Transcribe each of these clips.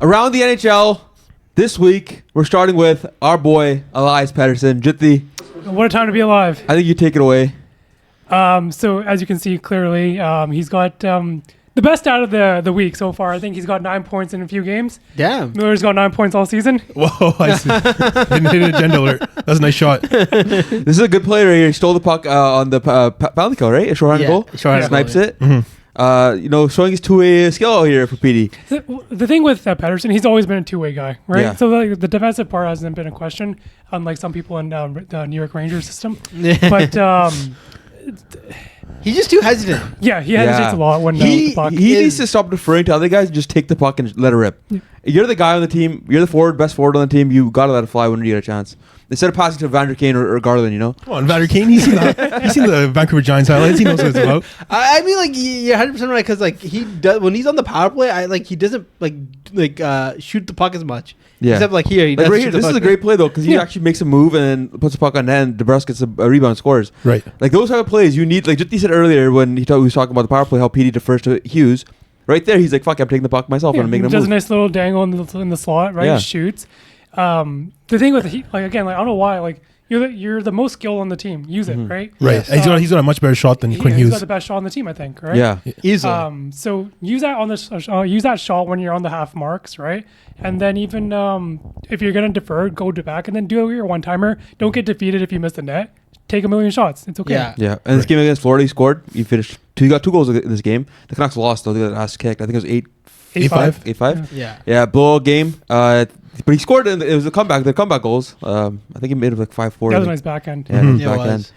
Around the NHL this week, we're starting with our boy Elias Pettersson. Jithi, What a time to be alive. I think you take it away. So as you can see clearly, he's got the best out of the week so far. I think he's got 9 points in a few games. Damn. Miller's got 9 points all season. Whoa, I see. Didn't hit an agenda alert. That was a nice shot. This is a good player here. He stole the puck on the penalty kill, right? A shorthanded goal. Shorthanded Snipes goal, it. Mhm. Showing his two-way skill here for PD. The thing with Pettersson, he's always been a two-way guy, right? Yeah. So the defensive part hasn't been a question, unlike some people in the New York Rangers system. Yeah. But He's just too hesitant. yeah, he hesitates a lot when the puck. He needs to stop deferring to other guys and just take the puck and let it rip. Yeah. You're the guy on the team. You're the forward, best forward on the team. You got to let it fly when you get a chance. Instead of passing to Vander Kane or Garland, you know? Come on, Vander Kane. He's seen the Vancouver Giants highlights. He knows what it's about. I mean, like you're 100% right because like he does when he's on the power play. He doesn't shoot the puck as much. Yeah. Except like here, he Like does. right here, this is a great play though because he Yeah. actually makes a move and puts the puck on net and DeBrusque gets a rebound and scores. Right. Like those type of plays you need. Like Jithi said earlier when he was talking about the power play, how PD defers to Hughes. Right there, he's like, "Fuck, I'm taking the puck myself and I'm making a does move." a nice little dangle in the slot, right? Yeah. Shoots. The thing with I don't know why, you're the most skilled on the team. Use it, right? Right. Yes. And he's got a much better shot than Quinn He's Hughes. got the best shot on the team, I think, right? Yeah. easily. So use that on use that shot when you're on the half marks, right? And then even if you're gonna defer, go to back and then do your one timer. Don't get defeated if you miss the net. Take a million shots. It's okay. Yeah. Yeah, and this game against Florida, he scored. He finished. He got 2 goals in this game. The Canucks lost though. They got ass kicked. I think it was 8-5. 8-5. Yeah. Yeah, blowout game. But he scored. And it was a comeback. The comeback goals. I think he made it like 5-4. That was a nice backhand. Yeah, Mhm. Yeah, it back was.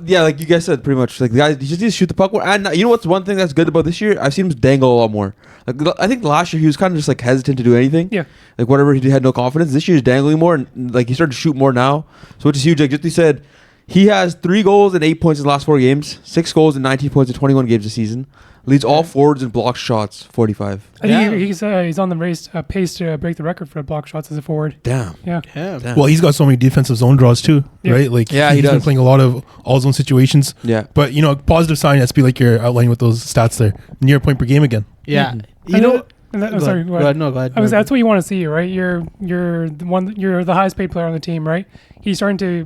end. Yeah, like you guys said, pretty much. Like the guys, he just needs to shoot the puck more. And you know what's one thing that's good about this year? I've seen him dangle a lot more. Like I think last year he was kind of just like hesitant to do anything. Yeah. Like whatever he did, had no confidence. This year he's dangling more, and like he started to shoot more now, so which is huge. Like Jithi said, he has 3 goals and 8 points in the last 4 games, 6 goals and 19 points in 21 games this season. Leads all forwards in block shots, 45. I think he's on the pace to break the record for block shots as a forward. Damn. Yeah. Yeah. Damn. Well, he's got so many defensive zone draws too, Yeah. right? Like Yeah, he he's been does. playing a lot of all zone situations. Yeah. But positive sign has to be like you're outlining with those stats there. Near point per game again. Yeah. Mhm. You know. Sorry. Go ahead. No, go ahead. That's what you want to see, right? You're the highest paid player on the team, right? He's starting to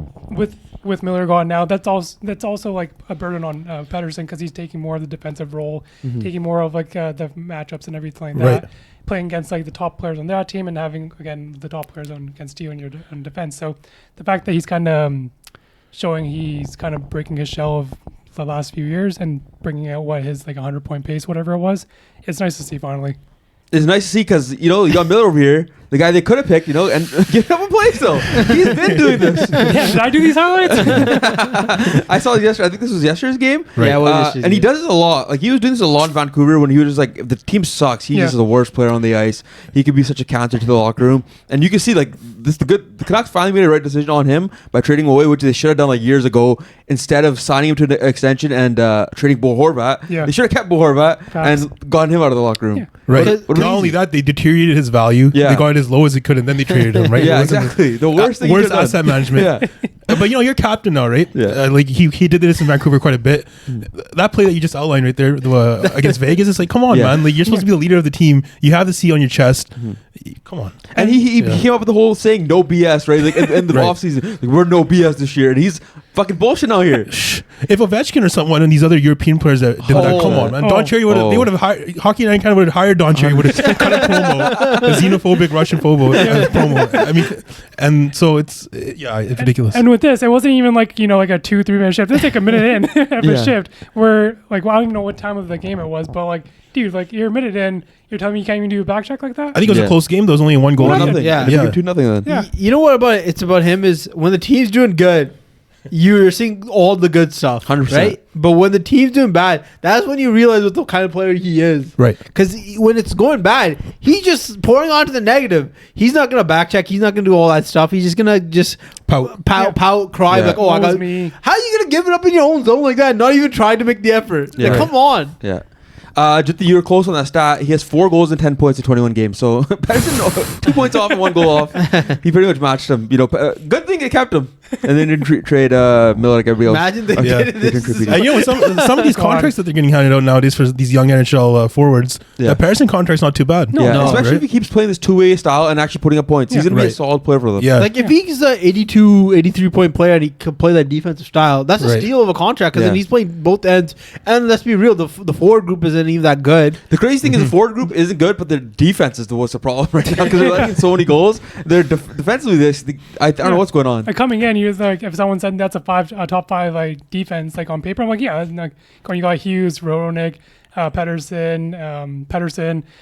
with Miller gone now. That's also like a burden on Pettersson because he's taking more of the defensive role, taking more of like the matchups and everything like that. Right. Playing against like the top players on that team and having again the top players against you in your on defense. So the fact that he's kind of showing he's kind of breaking his shell of the last few years and bringing out his like 100-point pace, whatever it was, it's nice to see finally. It's nice to see because, you got Miller over here, the guy they could have picked, and give him a place though. He's been doing this. Yeah, did I do these highlights? I saw it yesterday. I think this was yesterday's game. Right. Yeah, well, And he does this a lot. Like he was doing this a lot in Vancouver when he was just like, if the team sucks, he's just the worst player on the ice. He could be such a counter to the locker room. And you can see like the Canucks finally made the right decision on him by trading him away, which they should have done like years ago. Instead of signing him to an extension and trading Bo Horvat, Yeah. they should have kept Bo Horvat Facts. and gotten him out of the locker room. Yeah. Right. What Not only that, they deteriorated his value. Yeah. They got it as low as they could, and then they traded him. Right. Yeah, It wasn't exactly. The worst thing. he Worst could've done. asset management. Yeah. But you're captain now, right? Yeah. Like he did this in Vancouver quite a bit. That play that you just outlined right there against Vegas, it's like, come on, Yeah. man! Like you're supposed to be the leader of the team. You have the C on your chest. Come on. And he came up with the whole saying no BS, right? Like in the Right. offseason, like we're no BS this year, and he's fucking bullshit out here. If Ovechkin or someone and these other European players that did that, come on, man. Don Cherry would have. They would have hired Hockey Night kind of would have hired Don Cherry. Would have cut a promo, a xenophobic Russian promo. I mean, and so it's ridiculous. And with this, it wasn't even like like a 2-3 minute shift. It's like a minute in every Yeah. shift. Where I don't even know what time of the game it was, but like, dude, like you're a minute in, you're telling me you can't even do a back check like that? I think it was Yeah. a close game. There was only one goal. 1-0. Yeah. I think Yeah. you're 2-0 then. Yeah. You know what about it? It's about him is when the team's doing good, you're seeing all the good stuff, 100%. right? But when the team's doing bad, that's when you realize what the kind of player he is. Right. Because when it's going bad, he's just pouring on to the negative. He's not gonna back check. He's not gonna do all that stuff. He's just gonna Pout. cry Yeah. like, "Oh, I Woe is got me. How are you gonna give it up in your own zone like that? Not even trying to make the effort. Yeah. Like, Right. come on. Yeah. Just you're close on that stat. He has 4 goals and 10 points in 21 games. So Pettersson 2 points off and 1 goal off. He pretty much matched him. You know, good thing they kept him, and then didn't trade Miller like everybody else. Imagine they Yeah. did this. You know, some of these contracts that they're getting handed out nowadays for these young NHL forwards, Yeah. the Patterson contract's not too bad. Yeah, No, especially right? if he keeps playing this two-way style and actually putting up points. He's Yeah. gonna be a Right. solid player for them. Yeah. Like if he's a 82, 83 point player and he can play that defensive style, that's a Right. steal of a contract because Yeah. then he's playing both ends. And let's be real, the forward group isn't even that good. The crazy thing is the forward group isn't good, but their defense is what's the problem right now because they're letting so many goals. They're defensively I don't know what's going on. Like coming in, you was like, if someone said that's a top 5 like defense, like on paper, I'm like, yeah. Like when you got Hughes, Ronick, Pettersson,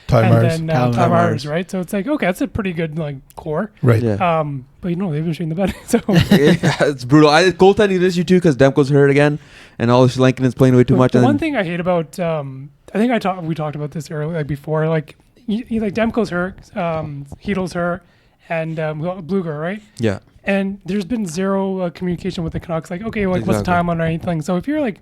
Ty and Myers. then Ty Ty Myers. Myers, right? So it's like, okay, that's a pretty good like core. Right. Yeah. But you know, they've been shooting the bed. So Yeah, it's brutal. Goaltending this year too because Demko's hurt again, and all this Lankinen's playing way too much. The And one thing I hate about, I think we talked about this earlier, like before, like you like Demko's hurt, Heedle's hurt, and Bluger, right? yeah, And there's been zero communication with the Canucks. Like, okay, like what's the Exactly. timeline or anything? So if you're like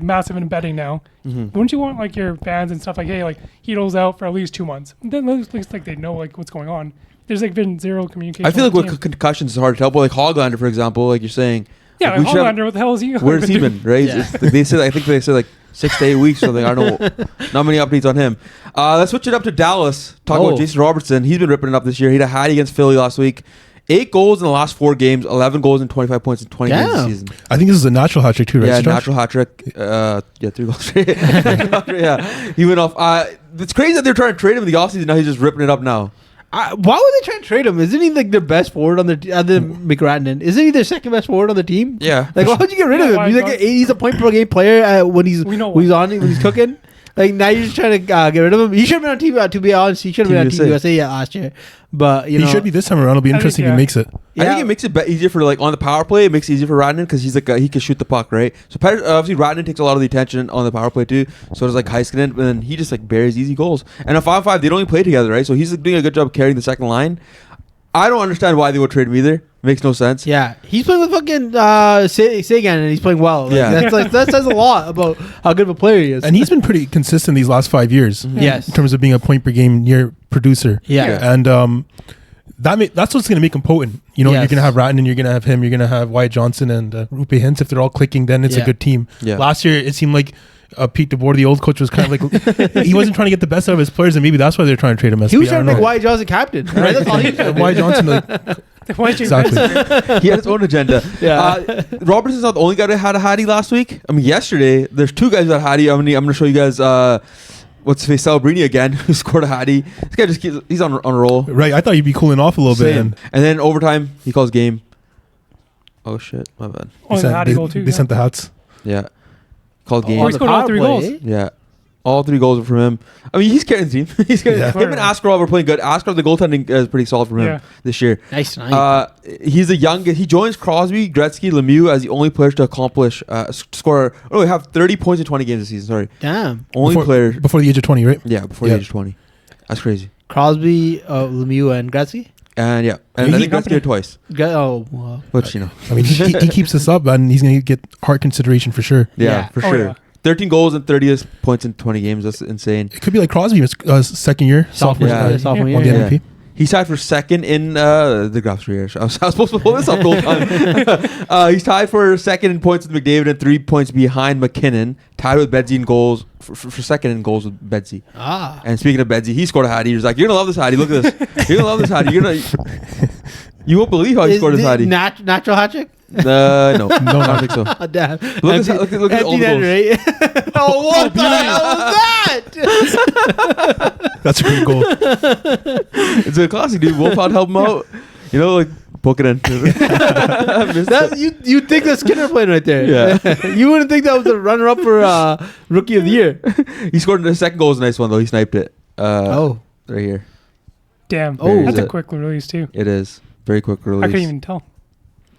massive in betting now, wouldn't you want like your fans and stuff like, hey, like Heedle's out for at least 2 months? Then at least like they know like what's going on. There's like been zero communication. I feel like with with the team. concussions it's hard to tell. But like Hoglander, for example, like you're saying, Yeah, like, like we should have- Hollander, what the hell is he? where's he doing? been? Right? Yeah. They said I think they said like 6 to 8 weeks. So I don't know. Not many updates on him. Let's switch it up to Dallas. Talk about Jason Robertson. He's been ripping it up this year. He had a hattie against Philly last week. 8 goals in the last 4 games, 11 goals and 25 points in 20 games this Damn. season. I think this is a natural hat trick too, right? Yeah, Josh? natural hat trick. Yeah, 3 goals straight. Yeah, he went off. It's crazy that they're trying to trade him in the offseason. Now he's just ripping it up now. Why would they try and trade him? Isn't he like their best forward on the other McGrattan? Isn't he their second best forward on the team? Yeah. Like, why would you get rid of Yeah, him? why He's like not? he's a point per game player when he's We know when he's cooking. Like now you're just trying to get rid of him. He should have been on TV. To be honest, he should have been on Team Team USA. USA last year. But you He know, should be this time around. It'll be I think, interesting if yeah. he makes it. I think it makes it easier for like on the power play. It makes it easier for Radnan because he's like he can shoot the puck, right? So obviously Radnan takes a lot of the attention on the power play too. So does like Heiskanen, and then he just like buries easy goals. And a 5-5, they don't even play together, right? So he's like, doing a good job carrying the second line. I don't understand why they would trade him either. Makes no sense. Yeah, he's playing with fucking Sagan, and he's playing well. Like, Yeah. that's like, that says a lot about how good of a player he is. And he's been pretty consistent these last 5 years yes, in terms of being a point per game near producer. yeah. And that's what's going to make him potent. You know, Yes. you're going to have Ratton, you're going to have him, you're going to have Wyatt Johnson and Rupe Hintz. If they're all clicking, then it's a Yeah. good team. Yeah. Last year, it seemed like Pete DeBoer, the old coach, was kind of like he wasn't trying to get the best out of his players, and maybe that's why they're trying to trade him. He was trying to make Wyatt Johnson captain. Right? That's all he was trying to do. Wyatt Johnson, like, Why don't you exactly. He had his own agenda. Yeah. Robertson's not the only guy that had a hattie last week. I mean, yesterday there's 2 guys that had hattie. I'm gonna show you guys. What's his face? Celebrini again, who scored a hattie. This guy just he's on a roll. Right, I thought you'd be cooling off a little bit. Same. And then overtime, he calls game. Oh shit, my bad. Oh, the Hattie goal too. They sent the hats. Yeah, called game. Oh, On he the scored all power 3 play, goals. eh? Yeah. All 3 goals are from him. I mean, he's carrying the team. He's carrying Yeah. him and Askarov are playing good. Askarov, the goaltending is pretty solid from him Yeah. this year. Nice night. He's the youngest. He joins Crosby, Gretzky, Lemieux as the only players to accomplish score. Oh, we have 30 points in 20 games this season. Sorry, Damn. only player. Before the age of 20, right? Yeah, before Yeah. the age of 20. That's crazy. Crosby, Lemieux, and Gretzky. And yeah, and I think Gretzky did twice, Wow. which you know. I mean, he keeps this up, and he's going to get hard consideration for sure. Yeah, Yeah. for Oh, sure. yeah. 13 goals and 30 points in 20 games. That's insane. It could be like Crosby, second year, sophomore, Yeah. year, sophomore won year. the Yeah. MVP. He's tied for second in the Graphs for years. I was supposed to pull this up the whole time. He's tied for second in points with McDavid and 3 points behind McKinnon. Tied with Bedsy in goals for second in goals with Bedsy. Ah. And speaking of Bedsy, he scored a hattie. He was like, "You're gonna love this hattie. Look at this. You're gonna love this hattie. You won't believe how he scored his hattie." Natural hat trick? No, I don't think so. Oh, damn. Look at all the goals. Right? Oh, what the hell was that? That's a great goal. It's a classic, dude. Wolfhound help him out. You know, like book it in. You think that's Skinner playing right there? Yeah. You wouldn't think that was the runner-up for Rookie of the Year. He scored the second goal. Was a nice one though. He sniped it. Oh. Right here. Damn. Oh. That's Is a it? quick release too. It is very quick release. I couldn't even tell.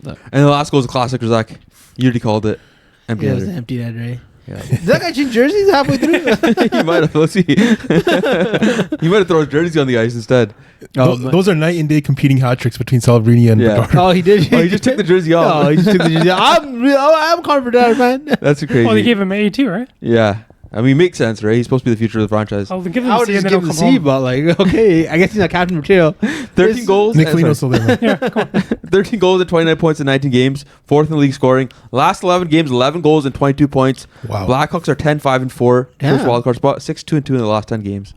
And the last goal is a classic. Zach, you already called it. Empty Yeah, it was an header. empty net, right? Yeah. Did that guy change jerseys halfway through? He might have. Let's see. He might have thrown his jersey on the ice instead. Those are night and day competing hat tricks between Salvini and Yeah. Bedard. Oh, he did. Oh, he just took the jersey off. Oh, he just took the jersey off. I'm confident, man. That's crazy. Well, they gave him A too, right? Yeah. I mean, it makes sense, right? He's supposed to be the future of the franchise. I'll give him I the would C just and then give he'll him come C, home. but like, okay, I guess he's not captain material. 13 goals. Nick Foligno's still there, man. Yeah, come on. 13 goals and 29 points in 19 games. Fourth in the league scoring. Last 11 games, 11 goals and 22 points. Wow. Blackhawks are 10-5-4. First Damn. wildcard spot. 6-2-2 in the last 10 games.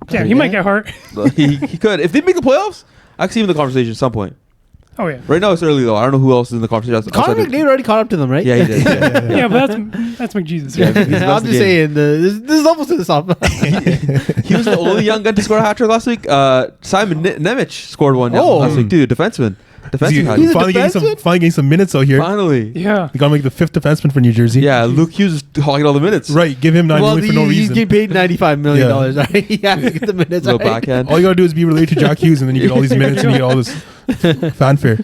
Damn, he might get hurt. he could. If they make the playoffs, I could see him in the conversation at some point. Oh yeah. Right now it's early though. I don't know who else is in the conversation. Connor outside of- McDavid already caught up to them, right? Yeah, he did. Yeah. Yeah, but that's McJesus. Yeah, he's the best I'm in the just game. saying, this is almost to the soft. He was the only young gun to score a hat trick last week. Simon Nemec scored one Oh. last week too. Defenseman. He's hat He's a finally getting some minutes out here. Finally. Yeah. You gotta make the 5th defenseman for New Jersey. Yeah, Luke Hughes is hogging all the minutes. Right. Give him $9 million for no he's reason. getting paid $95 million, Yeah. right? He has to get the minutes. Little Right? backhand. All you gotta do is be related to Jack Hughes, and then you get all these minutes and you get all this fanfare.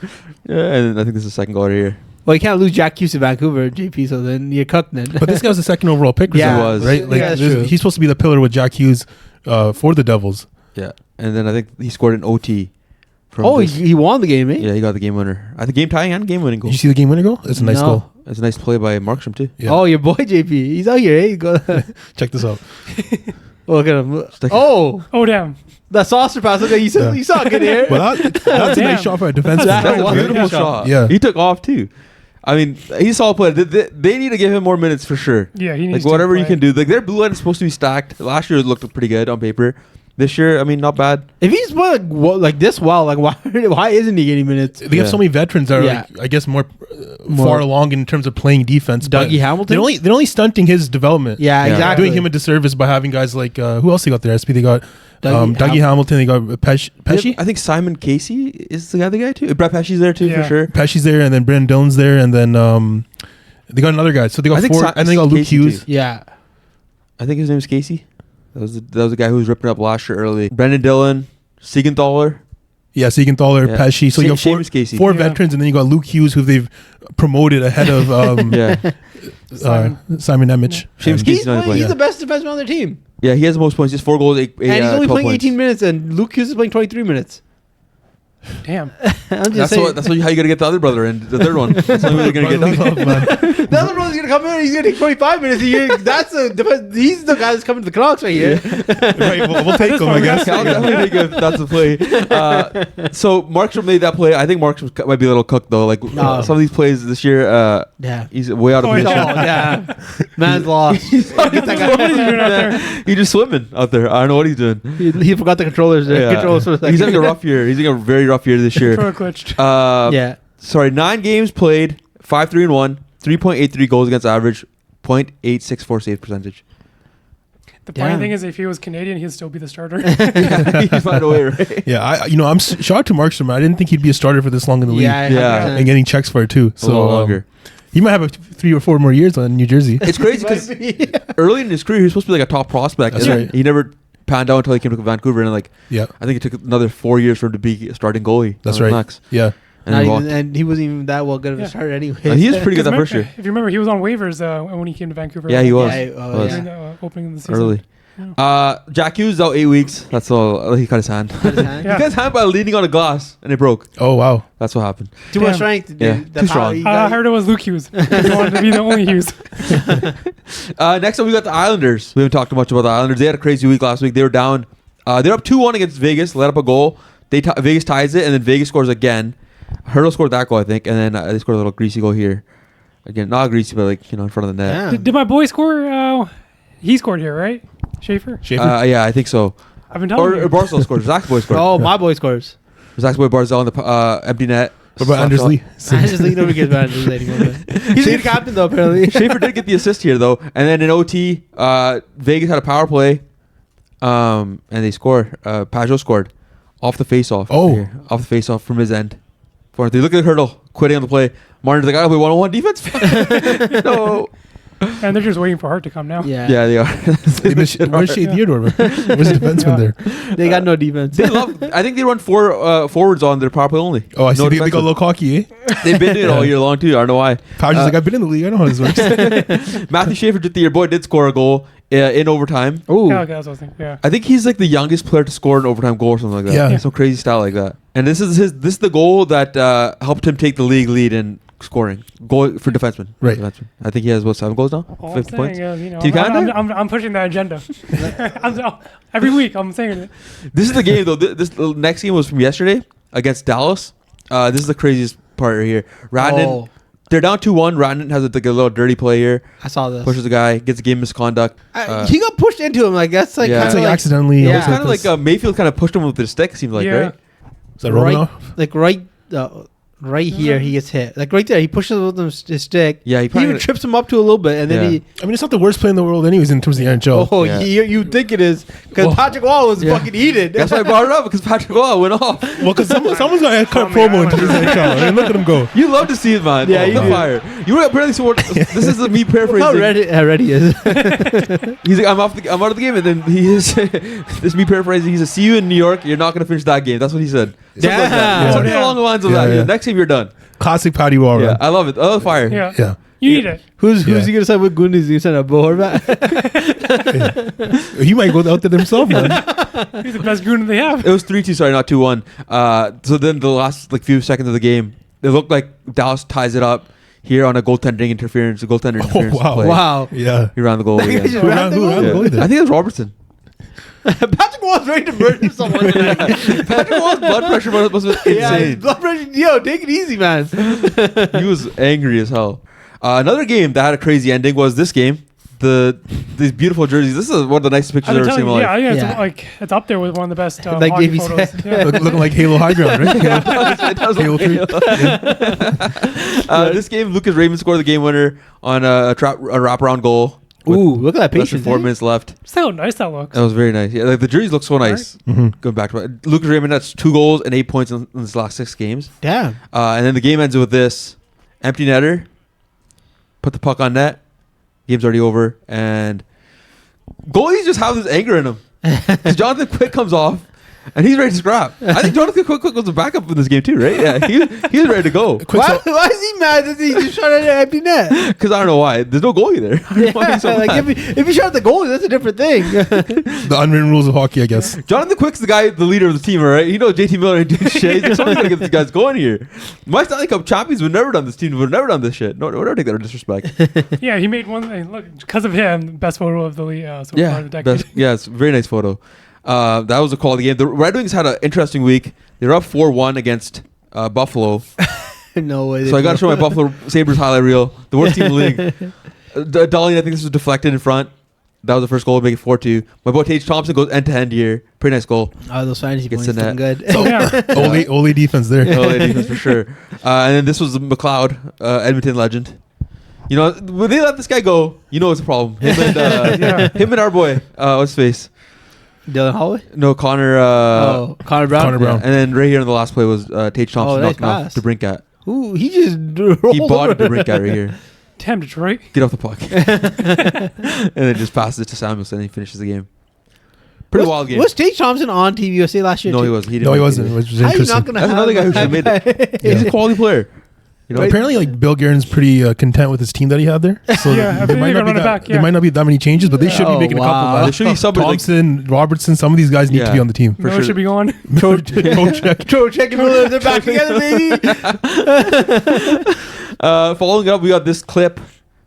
Yeah, and I think this is the second goal right here. Well, you can't lose Jack Hughes to Vancouver, JP, so then you're cooked then. But this guy was the second overall pick. Yeah, he was. Right? Like, yeah, that's true. he's supposed to be the pillar with Jack Hughes for the Devils. Yeah, and then I think he scored an OT. From Oh, this. he won the game, eh? Yeah, he got the game winner. I think game tying and game winning goal. Did you see the game winner goal? It's a nice No. goal. It's a nice play by Markstrom too. Yeah. Oh, your boy JP. He's out here, eh? Go Check this out. look at him. Stick- Oh, Oh damn. that saucer pass. Look at you. Yeah. You saw it in here. Well, that's a Damn. nice shot for a defenseman. That That's a was beautiful a good shot. Yeah. He took off too. I mean, he's a solid player. They need to give him more minutes for sure. Yeah, he needs Like to whatever you play. can do. Like their blue line is supposed to be stacked. Last year it looked pretty good on paper. This year, I mean, not bad. If he's playing like this well, like why isn't he getting minutes? They have so many veterans that are, Yeah. like, I guess, more More- far along in terms of playing defense. but Dougie Hamilton? They're only stunting his development. Yeah, Yeah. exactly. Doing him a disservice by having guys like who else they got there? SP they got Dougie Hamilton. They got Pesci. I think Simon Casey is the other guy too. Brett Pesci's there too Yeah. for sure. Pesci's there, and then Brendan Dillon's there, and then they got another guy. So they got I think four, and they got Luke Casey Hughes. too. Yeah. I think his name is Casey. That was the guy who was ripping up last year early. Brendan Dillon, Siegenthaler. Yeah, Siegenthaler, Yeah. Pesci. So you got Seamus Casey. four Yeah. veterans, and then you got Luke Hughes, who they've promoted ahead of Yeah, Simon Nemec. Seamus And- Casey. He's not playing. he's the best defenseman on their team. Yeah, he has the most points. He has 4 goals, 8, And he's only 12 playing points. 18 minutes, and Luke Hughes is playing 23 minutes. Damn. I'm just That's saying. how you gotta get the other brother in the third one. That's how you're gonna get Brotherly done. love, man. The other brother's gonna come in. He's gonna take 25 minutes. That's he's the guy that's coming to the Canucks right here. Right, we'll take him, I guess. I'll definitely think if that's a play. So Markstrom made that play. I think Markstrom might be a little cooked though. Like No. some of these plays this year, Yeah. he's way out of Oh, position. yeah. Man's lost. Get that guy. What is he doing out there? He's just swimming out there. I don't know what he's doing. He forgot the controllers. Yeah. Controllers for a second. He's having a rough year. He's having a very rough year this year. Throw glitched. Yeah. Sorry, 9 games played, 5-3-1, 3.83 goals against average, 0.864 save percentage. The funny Damn. thing is, if he was Canadian, he'd still be the starter. He's by the way, right? Yeah, I'm shout out to Markstrom. I didn't think he'd be a starter for this long in the league. Yeah. Yeah. And getting checks for it too. A little So longer. he might have 3 or 4 more years on New Jersey. It's crazy because early in his career, he was supposed to be like a top prospect. That's and then right. He never panned out until he came to Vancouver, and like Yeah, I think it took another 4 years for him to be a starting goalie. that's on the right. Max. Yeah, And, Not he even, walked. and he wasn't even that well good of a Yeah. starter anyway. He is pretty good that Because first year. If you remember, he was on waivers when he came to Vancouver. Yeah, he was. Yeah, Was. During the opening of the season. Early. Jack Hughes out 8 weeks. That's all. He cut his hand. Cut his hand. Yeah. He cut his hand by leaning on a glass, and it broke. Oh wow. That's what happened. Too much Damn. strength. Dude. Yeah, The too power strong. he I got- heard it was Luke Hughes. He wanted to be the only Hughes. Next up, we got the Islanders. We haven't talked much about the Islanders. They had a crazy week last week. They were down. They're up 2-1 against Vegas. Let up a goal. Vegas ties it, and then Vegas scores again. Hurdle scored that goal, I think, and then they scored a little greasy goal here. Again, not greasy, but like in front of the net. Yeah. Did my boy score? He scored here, right? Schaefer? Schaefer. Yeah, I think so. I've been telling Or you. Barzal scored. Zach's boy scored. Oh, my boy scores. Zach's boy Barzal on the empty net. what about Anders Lee? I just think nobody cares about Anders Lee anymore. He's a good captain though, apparently. Schaefer did get the assist here though, and then in OT, Vegas had a power play, and they scored. Pajot scored off the face-off. Oh. Here. Off the face-off from his end. 4-3. Look at the hurdle, quitting on the play. Martin's like, I play 1-on-1 defense. No. And they're just waiting for Hart to come now. Yeah. Yeah, they are. Where's Shea Theodore? Where's the defenseman there? They got no defense. They love. I think they run 4 forwards on their power play only. Oh, I see. No They got a defensive. little cocky, eh? They've been doing it all year long too. I don't know why. Powers is like, I've been in the league. I know how this works. Matthew Schaefer, your boy, did score a goal in overtime. Ooh. Yeah, okay, that's what I was thinking. Yeah. I think he's like the youngest player to score an overtime goal or something like that. Yeah. Some crazy style like that. And this is the goal that helped him take the league lead in scoring. Goal for defenseman. Right. Defenseman. I think he has, 7 goals now? All I'm 50 saying points? is, you know, Team Canada? I'm pushing that agenda. Every week I'm saying it. This is the game, though. This next game was from yesterday against Dallas. This is the craziest part right here. Radnan, they're down 2-1. Radnan has a little dirty play here. I saw this. Pushes the guy, gets a game misconduct. He got pushed into him. Like that's like Yeah. It's kinda like accidentally. Yeah. It's kind of like Mayfield kind of pushed him with his stick, seemed like, right? Is that rolling right, off? like right here he gets hit. Like right there, he pushes with his stick. Yeah, he He probably even trips him up to a little bit, and then he. I mean, it's not the worst play in the world, anyways, in terms of the NHL. Oh, Yeah. you think it is because Well, Patrick Wall was yeah. fucking heated. That's why I brought it up, because Patrick Waugh went off. Well, because someone's got to cut a promo into this NHL. And look at him go. You love to see it, man. Yeah, The you do. fire. You were apparently so. This is me How paraphrasing. ready is. He's like, I'm out of the game, and then he is. This is me paraphrasing. He says, "See you in New York. You're not going to finish that game." That's what he said. Something like that. Yeah. Something Yeah. along the lines of Yeah, that. yeah. Next game, you're done. Classic Patty Wall, Yeah, right? I love it. I love the fire. Yeah. Yeah. You need it. Who's Yeah. he gonna sign with Goonies? You send a Bo Horvat? He might go out there himself, man. He's the best goon they have. It was 3-2. Sorry, not 2-1. So then the last few seconds of the game, it looked like Dallas ties it up here on a goaltending interference. A goaltender interference wow. play. Wow. Yeah. He ran the goal. That guy again. just Who ran ran the the goal? goal Yeah. there? I think it was Robertson. Patrick Wall's ready to murder someone tonight. Patrick Wall's blood pressure must have been Yeah, insane. blood pressure. Yo, take it easy, man. He was angry as hell. Another game that had a crazy ending was this game. These beautiful jerseys. This is one of the nicest pictures I've I've been ever seen in telling my you, life. yeah, Yeah. it's like it's up there with one of the best Like hockey JB photos. said. Yeah. Looking like Halo High Ground, right? It does Halo look 3. This game, Lucas Raymond scored the game winner on a wraparound goal. with Ooh, look at that less than patience. 4 minutes left. See how nice that looks. That was very nice. Yeah, like the jerseys look so nice. Mhm. Going back to it, Lucas Raymond, that's 2 goals and 8 points in his last 6 games. Damn. And then the game ends with this empty netter. Put the puck on net. Game's already over, and goalies just have this anger in them. 'Cause Jonathan Quick comes off, and he's ready to scrap. I think Jonathan Quick was a backup in this game too, right? Yeah, he was ready to go. Why is he mad that he just shot at an empty net? Because I don't know why. There's no goalie there. I don't know why he's so Yeah, like mad. if you shot at the goalie, that's a different thing. The unwritten rules of hockey, I guess. Jonathan Quick's the guy, the leader of the team, all right? You know JT Miller and Dude Shea. He's like, somebody's got to get these guys going here. My Stanley Cup champions would never done this team. Would never done this shit. No, would never take that disrespect. Yeah, he made one. Look, because of him, best photo of the league so far Yeah, of the decade. it's a very nice photo. That was a quality game. The Red Wings had an interesting week. They were up 4-1 against Buffalo. No way. So I got to show my Buffalo Sabres highlight reel. The worst team in the league. Darling, I think this was deflected in front. That was the first goal to make it 4-2. My boy Tage Thompson goes end-to-end here. Pretty nice goal. Oh, those fantasy Gets points in looking good. Yeah. Ole defense there. Oh, yeah, defense for sure. And then this was McLeod, Edmonton legend. You know, when they let this guy go, you know it's a problem. Him and, Yeah. him and our boy, what's his face? Dylan Holloway? No, Connor. Connor Brown? Connor Brown. Yeah, and then right here in the last play was Tage Thompson nice knocking off pass. DeBrincat. Ooh, he just He bought DeBrincat right here. Damn, Detroit. Get off the puck. And then just passes it to Samuelson and he finishes the game. Pretty wild game. Was Tage Thompson on TV USA last year? No, too? he wasn't. He didn't No, he make wasn't. it. Which was How you not interesting. gonna That's have another guy who should've made it. He's Yeah. a quality player. You know, Apparently, like Bill Guerin's pretty content with his team that he had there. So Yeah, I there believe might you're not be running that, back, there yeah. might not be that many changes, but they should Oh, be making a wow. couple. there Lads. should be somebody like Thompson, Robertson, some of these guys need Yeah. to be on the team. For No, sure. should be going. Trocheck and Miller, they're back together, baby. following up, we got this clip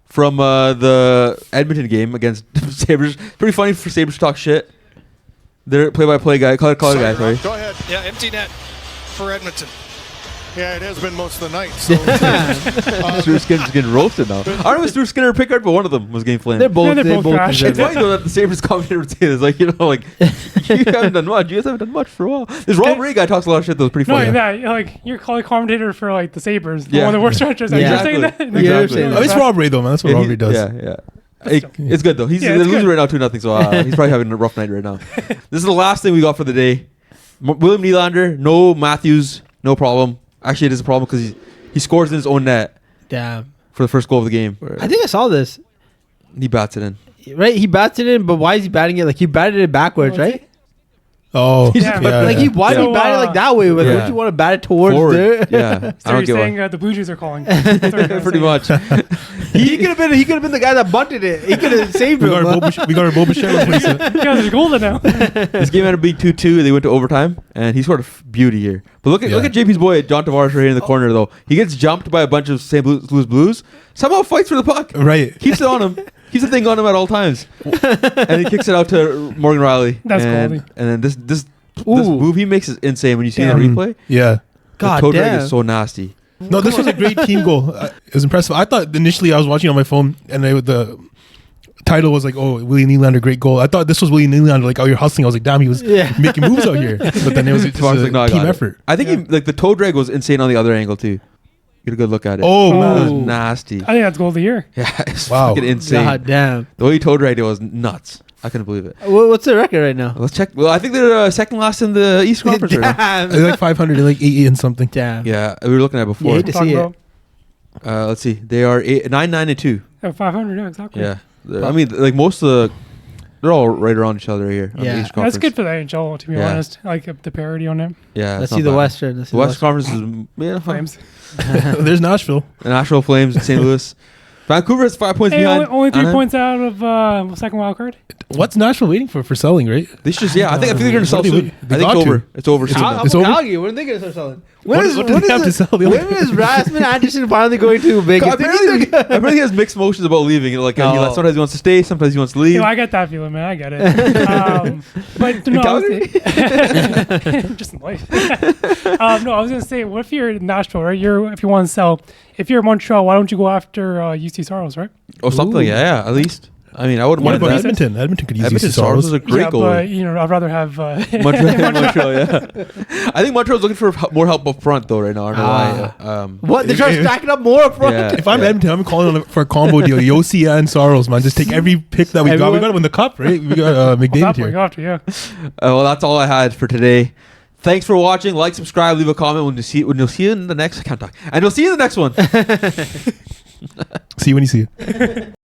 from the Edmonton game against Sabres. Pretty funny for Sabres to talk shit. They're play-by-play guy, color guy, sorry. Go ahead. Yeah, empty net for Edmonton. Yeah, it has been most of the night. So Stuart Skinner's getting roasted now. I don't know if Stuart Skinner or Pickard, but one of them was getting flamed. They're both, Yeah, they're both trash. It's funny though that the Sabres commentator would say this, like, you know, like, you haven't done much. You guys haven't done much for a while. This Rob Ray guy talks a lot of shit that was pretty No, funny. like that. Like you're calling commentator for like the Sabres, Yeah. one of the worst stretchers. Yeah. You're saying that? Exactly. You're Exactly. saying Oh, it's Rob Ray though, man. That's what Yeah, Rob he- Ray does. Yeah. It's good though. He's Yeah, they're it's losing good. right now 2-0, so he's probably having a rough night right now. This is the last thing we got for the day. William Nylander, no Matthews, no problem. Actually, it is a problem because he scores in his own net Damn. for the first goal of the game. I think I saw this. He bats it in. Right? He bats it in, but why is he batting it? Like, he batted it backwards, right? Oh, Yeah, yeah. Like why do So, you bat it like that way? But yeah. would you want to bat it towards Forward. there? Yeah, I So don't you're get saying why. the Blue Jays are calling. Pretty much. He could have been the guy that bunted it. He could have saved we him. got our Bo Bichette replacement. You guys are golden now. This game ended up being 2-2. They went to overtime, and he scored a beauty here. But look at JP's boy, John Tavares, right here in the corner, though. He gets jumped by a bunch of St. Louis Blues. Somehow fights for the puck. Right. Keeps it on him. Keeps the thing on him at all times. And he kicks it out to Morgan Riley. That's and, quality. And then this Ooh. move he makes is insane when you see the Damn. replay. Yeah. God the toe drag damn. is so nasty. No, this was a great team goal. It was impressive. I thought initially I was watching on my phone and the title was like, "Oh, Willie Nylander, great goal." I thought this was Willie Nylander, like, "Oh, you're hustling." I was like, "Damn, he was making moves out here." But then it was just Tavares a like, no, I team got it. effort. I think he, like the toe drag was insane on the other angle too. Get a good look at it. Oh, That man. was Ooh. nasty. I think that's goal of the year. Yeah, it's Wow. fucking insane. God damn. The way he toe dragged it was nuts. I couldn't believe it. What's the record right now? Let's check. Well, I think they're second last in the East Conference right now. They're like 500, they're like 80 and something. Damn. Yeah, we were looking at it before. Yeah, to Talking see it. about Let's see. They are 9-9-2. 500, yeah, exactly. Yeah. I mean, like most of the, they're all right around each other here. On Yeah. the East Conference. That's good for the NHL, to be Yeah. honest. I like the parity on it. Yeah. Let's it's see not the bad. Western. Let's see The West Conference is Flames. There's Nashville. The Nashville Flames, St. Louis. Vancouver is 5 points Hey, behind. only 3 Anaheim. points out of second wild card. What's Nashville waiting for selling, right? They should just, I think they're going to sell What do soon. they- I they think got it's to. over. It's over soon. How It's about over? Calgary? When are they going to start selling? What do they have to sell? They only- When is Rasmus Anderson finally going to Vegas? Apparently he has mixed emotions about leaving. Like, Oh. sometimes he wants to stay, sometimes he wants to leave. You know, I get that feeling, man. I get it. But no, Calgary? just in life. No, I was gonna say, what if you're in Nashville, right? If you want to sell, if you're in Montreal, why don't you go after UC Soros, right? Or something, Ooh. yeah, at least. I mean, I wouldn't What mind about that. Edmonton? Edmonton could use Edmonton UC Stars Soros. is a great yeah, goal. but I'd rather have Montreal, yeah. I think Montreal's looking for more help up front, though, right now. I don't know why. What? They're trying to stack it up more up front? Yeah. If I'm Edmonton, I'm calling for a combo deal. Yossi and Soros, man. Just take every pick that we got. We Everyone- got to win the cup, right? We got McDavid that point, you here. have to, yeah. Well, that's all I had for today. Thanks for watching. Like, subscribe, leave a comment when you'll see you in the next. I can't talk. And we'll see you in the next one. See you when you see it.